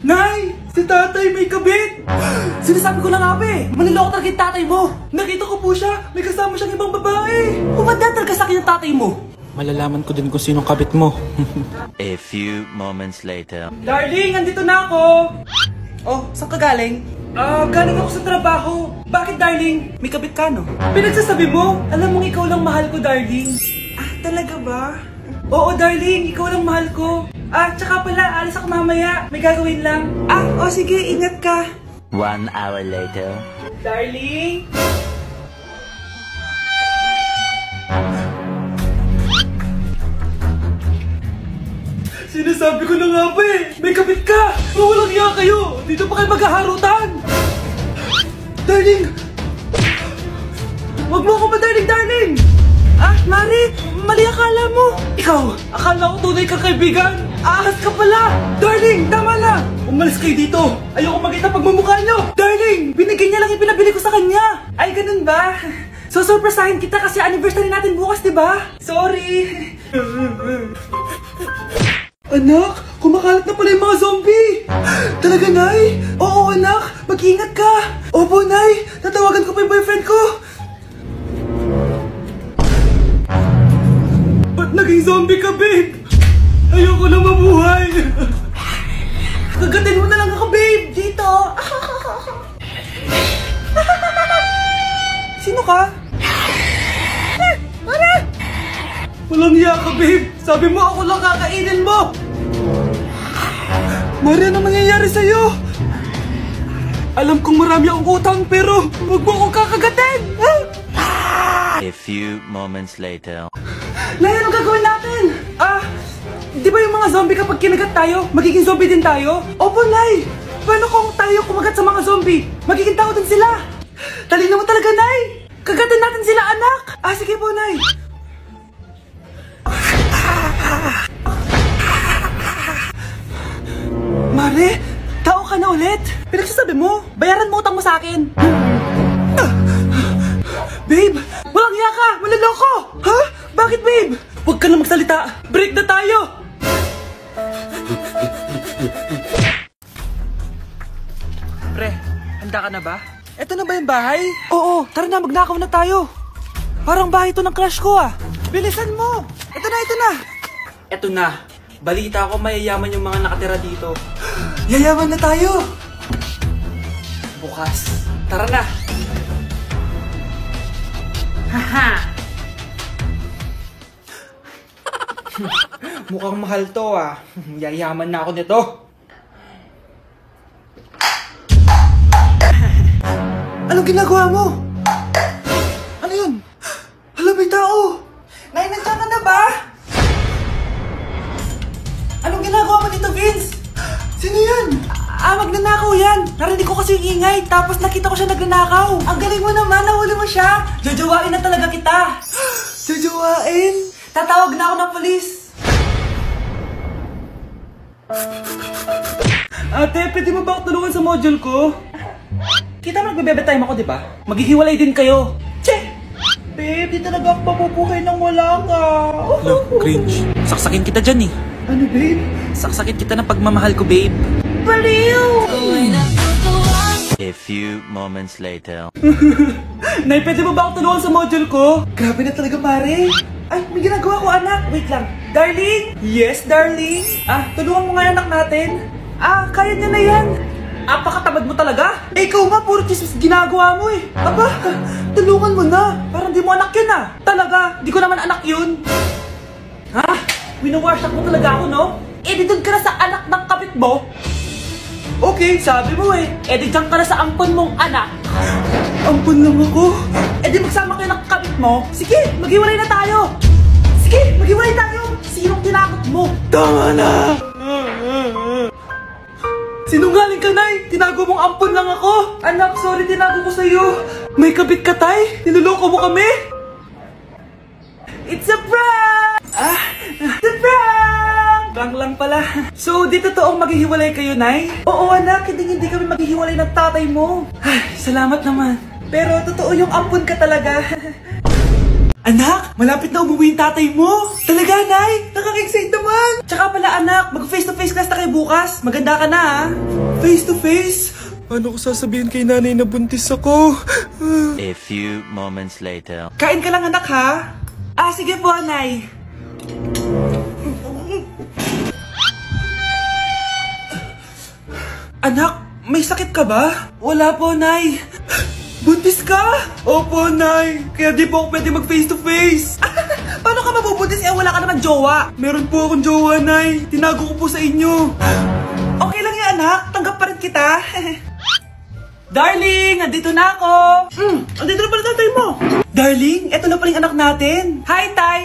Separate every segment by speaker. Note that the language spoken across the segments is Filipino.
Speaker 1: Nay! Si tatay may kabit! Sinasabi ko na nga ba eh! Maniloko talaga yung tatay mo! Nakita ko po siya! May kasama siyang ibang babae! Umanda talaga sa akin yung tatay mo! Malalaman ko din kung sinong kabit mo.
Speaker 2: A few moments later.
Speaker 1: Darling! Andito na ako! Oh, saan ka galing? Galing ako sa trabaho. Bakit, darling? May kabit ka, no? Pinagsasabi mo? Alam mong ikaw lang mahal ko, darling. Talaga ba? Oo, darling. Ikaw lang mahal ko. Tsaka pala, alis ako mamaya. May gagawin lang. Sige. Ingat ka.
Speaker 2: 1 hour later.
Speaker 1: Darling? Sinasabi ko na nga ba eh! May kabit ka! Walang iya kayo! Dito pa kayo maghaharutan! Darling! Wag mo ako ba, darling! Mari! Mali akala mo! Ikaw! Akala ko tunay kang kaibigan! Ahas ka pala! Darling! Tama na! Umalis kayo dito! Ayoko makita pagmumukha nyo! Darling! Binigay niya lang yung pinabili ko sa kanya! Ay, ganun ba? So, surpresahin kita kasi anniversary natin bukas, diba? Sorry! Anak, kumakalat na pala yung mga zombie! Talaga, Nay? Oo, anak! Mag-ingat ka! Opo, Nay! Tatawagan ko pa yung boyfriend ko! Ba't naging zombie ka, babe? Ayoko na mabuhay! Kagatin mo na lang ako, babe! Dito! Sino ka? Walang hiya ka, babe! Sabi mo ako lang kakainin mo! Mari, ano nangyayari sa'yo? Alam kong marami akong utang pero huwag mo akong kakagatin!
Speaker 2: A few moments later.
Speaker 1: Nay, ano gagawin natin? Di ba yung mga zombie kapag kinagat tayo, magiging zombie din tayo? Opo, Nay! Paano kung tayo kumagat sa mga zombie? Magiging tao din sila! Talino mo talaga, Nay! Kagatin natin sila, anak! Sige po, Nay! Mare, tao ka na ulit? Pinagsasabi mo, bayaran mo utang mo sa akin. Babe, walang hiya ka, maloloko! Ha? Bakit, babe? Huwag ka na magsalita, break na tayo! Pre, handa ka na ba? Eto na ba yung bahay? Oo, tara na, magnakaw na tayo. Parang bahay to ng crush ko Bilisan mo! Ito na! Eto na. Balita ko mayayaman yung mga nakatira dito. Yayaman na tayo! Bukas. Tara na! Haha! Mukhang mahal to Yayaman na ako nito. Anong ginagawa mo? Ano yun? Hala, may tao! Nay, nandiyan ka na ba? Anong ginagawa mo dito, Vince? Sino yan? Magnanakaw yan. Narinig ko kasi yung ingay, tapos nakita ko siya nagnanakaw. Ang galing mo naman, nahuli mo siya. Jojowain na talaga kita. Jojowain? Tatawag na ako ng polis. Ate, pwede mo ba ako tulungan sa module ko? Kita mo nagbebebe time ako, di ba? Maghihiwalay din kayo. Che! Babe, di talaga ako mapupuhay nang wala ka. Look, cringe. Saksakin kita dyan Ano, babe? Saksakin kita ng pagmamahal ko, babe. Baliw!
Speaker 2: A few moments later.
Speaker 1: Nay, pwede mo ba ako tulungan sa module ko? Grabe na talaga, pare. Ay, may ginagawa ko, anak. Wait lang. Darling? Yes, darling? Tulungan mo nga yung anak natin. Kaya niya na yan. Apakatamad mo talaga? Ikaw nga, puro chismis ginagawa mo Aba, tulungan mo na. Parang di mo anak yun Talaga, di ko naman anak yun. Winawasak mo talaga ako, no? Di doon ka na sa anak ng kapit mo. Okay, sabi mo di dyan ka na sa ampon mong anak. Ampon lang ako? Di magsama kayo ng kapit mo. Sige, maghiwalay na tayo. Sige, maghiwalay tayo. Sinong tinakot mo? Tama na! Sinungaling ka, Nay! Tinago mong ampon lang ako! Anak, sorry, tinago ko sa'yo! May kabit ka, Tay? Niloloko mo kami? It's a prank! It's a prank! Prank lang pala. So, di totoong maghihiwalay kayo, Nay? Oo, anak, hindi kami maghihiwalay ng tatay mo. Ay, salamat naman. Pero totoo yung ampon ka talaga. Anak, malapit na umuwi yung tatay mo. Talaga, Nay? Nakaka-excite naman. Tsaka pala, anak, mag-face-to-face class na kayo bukas. Maganda ka na, ha? Face-to-face? Paano ko sasabihin kay nanay na buntis ako?
Speaker 2: A few moments later.
Speaker 1: Kain ka lang, anak, ha? Ah, sige po, Nay. Anak, may sakit ka ba? Wala po, Nay. Buntis ka? Opo, Nay. Kaya di po ako pwede mag face-to-face. Paano ka mabubuntis? Wala ka naman jowa. Meron po akong jowa, Nay. Tinago ko po sa inyo. Okay lang yan, anak. Tanggap pa rin kita. Darling, nandito na ako. Andito na pala tatay mo. Darling, eto na pala yung anak natin. Hi, Tay.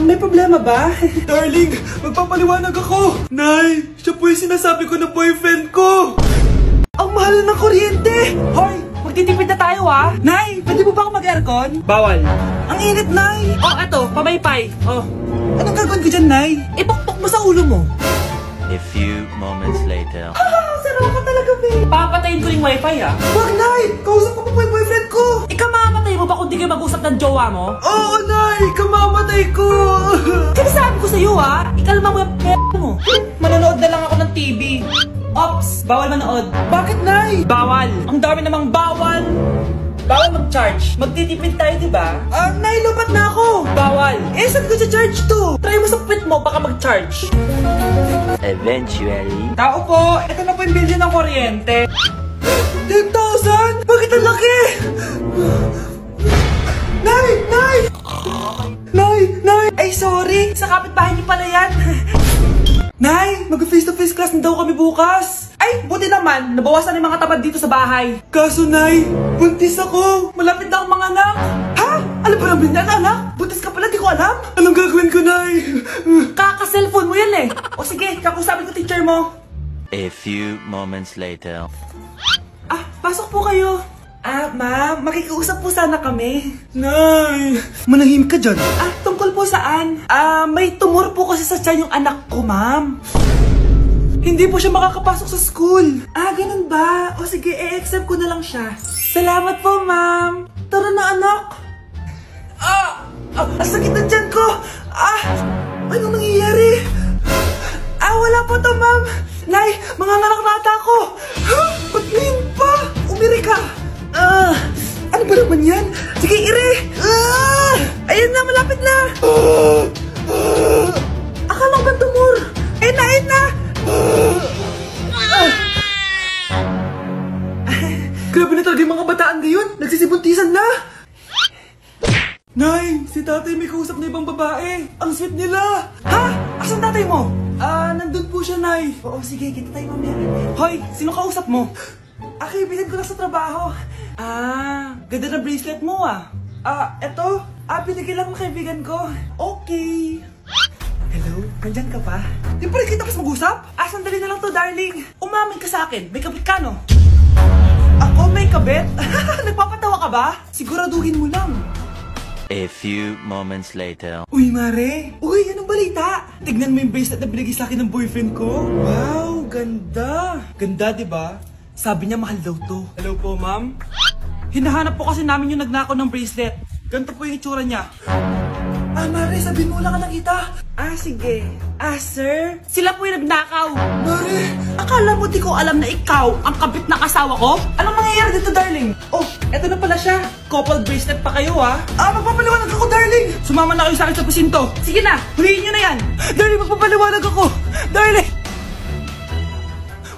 Speaker 1: May problema ba? Darling, magpapaliwanag ako. Nay, siya po yung sinasabi ko na boyfriend ko. Ang mahal ng kuryente. Hoy, magtitipid na tayo, ha? Nay, pwede mo ba ako mag-aircon? Bawal. Ang init, Nay. Oh, eto, pamaypay. Oh. Anong gagawin ko dyan, Nay? Ipokpok mo sa ulo mo.
Speaker 2: A few moments later.
Speaker 1: Sarap ka talaga, babe. Papatayin ko yung wifi, ha? Wag, Nay! Kausap ko pa po yung boyfriend ko. Ikaw mamamatay mo ba kung di kayo mag-usap ng jowa mo? Oo, Nay! Kamamatay ko! Sinasabi ko sa'yo, ha? Ikalma mo yung mo. Manonood na lang ako ng TV. Ops! Bawal manood. Bakit, Nay? Bawal. Ang dami namang bawal. Bawal mag-charge. Magtitipid tayo, diba? Nay, lupat na ako. Bawal. Saan ko sa-charge to? Try mo sa puwit mo, baka mag-charge.
Speaker 2: Eventually.
Speaker 1: Tao po, ito na po yung bilhin ng kuryente. 10,000? Bakit ang laki? Nay! Nay! Nay! Nay! Ay, sorry. Sa kapitbahay niyo pala yan. Nay, mag-face-to-face class na daw kami bukas. Ay, buti naman. Nabawasan yung mga tamad dito sa bahay. Kaso, Nay, buntis ako. Malapit na akong mga anak. Ha? Alam ba namin yan, anak? Buntis ka pala, di ko alam. Anong gagawin ko, Nay? Kaka-cellphone mo yan eh. O sige, kakusapin ko teacher mo.
Speaker 2: A few moments later.
Speaker 1: Pasok po kayo. Ma'am, makikiusap po sana kami. Nay, manahimik ka dyan. Tungkol po saan? May tumor po kasi sa tiyan yung anak ko, ma'am. Hindi po siya makakapasok sa school. Ganun ba? O sige, i-accept ko na lang siya. Salamat po, ma'am. Tara na, anak. Ang sakit na tiyan ko. Anong nangyayari? Wala po to, ma'am. Nay, manganganak na ata ako. Ba't ngayon pa? Umiri ka. Ano ba naman yan? Sige, ire! Ayan na, malapit na! Akala ko ba tumor? Ayun na! Grabe na talaga yung mga bataan ngayon! Nagsisibuntisan na! Nay, si tatay may kausap na ibang babae. Ang sweet nila! Ha? Asan tatay mo? Nandun po siya, Nay. Oo, sige, kita tayo mamaya. Hoy, sino kausap mo? Kaibigan ko lang sa trabaho. Ganda na bracelet mo, eto. Binigay lang ng kaibigan ko. Okay. Hello? Nandyan ka pa? Di pa rin kita mas mag-usap? Sandali na lang to, darling. Umamin ka sa akin. May kabit ka, no? Ako may kabit? Nagpapatawa ka ba? Siguraduhin mo lang.
Speaker 2: A few moments later.
Speaker 1: Uy, Mare! Uy, anong balita? Tignan mo yung bracelet na binigay sa akin ng boyfriend ko. Wow, ganda. Ganda, di ba? Sabi niya mahal daw to. Hello po, ma'am. Hinahanap po kasi namin yung nagnakaw ng bracelet. Ganito po yung itsura niya. Mare, sabihin mo wala ka nakita. Sige. Sir? Sila po yung nagnakaw. Mare! Akala mo di ko alam na ikaw ang kabit ng asawa ko? Anong mangyayari dito, darling? Oh, eto na pala siya. Couple bracelet pa kayo, magpapaliwanag ako, darling. Sumama na kayo sa akin sa presinto. Sige na, huliin nyo na yan. Darling, magpapaliwanag ako. Darling!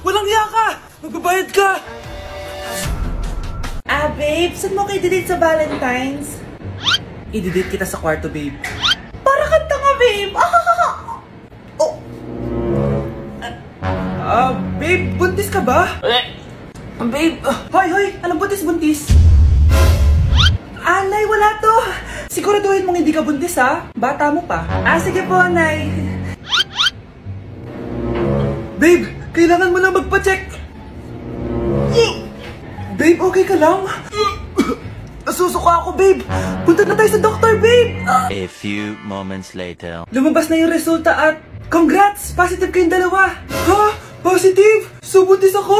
Speaker 1: Walang hiya ka. Magbabayad ka. Babe, saan mo kayo delete sa Valentine's? I-delete kita sa kwarto, babe. Para kanta nga, babe. Babe, buntis ka ba? Babe, hoy, anong buntis? Nay, wala to. Siguraduhin mong hindi ka buntis, Bata mo pa. Sige po, Nay. Babe, kailangan mo lang magpa-check. Babe, okay ka lang? Nasusuka ako, babe. Punta na tayo sa doktor, babe.
Speaker 2: A few moments later.
Speaker 1: Lumabas na yung resulta at congrats! Positive kayong dalawa. Ha? Positive? So buntis ako?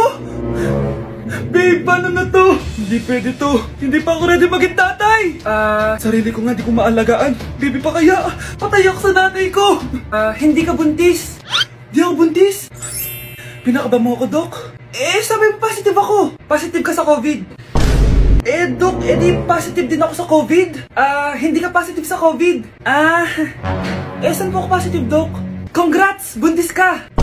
Speaker 1: Babe, paano na to? Hindi pwede to. Hindi pa ako ready maging tatay. Sarili ko nga di ko maalagaan. Baby pa kaya? Patay ako sa nanay ko. Hindi ka buntis. Di ako buntis. Pinakaba mo ako, Dok. Sabi mo positive ako. Positive ka sa COVID. Dok, di positive din ako sa COVID. Hindi ka positive sa COVID. Saan po ako positive, Dok? Congrats! Buntis ka!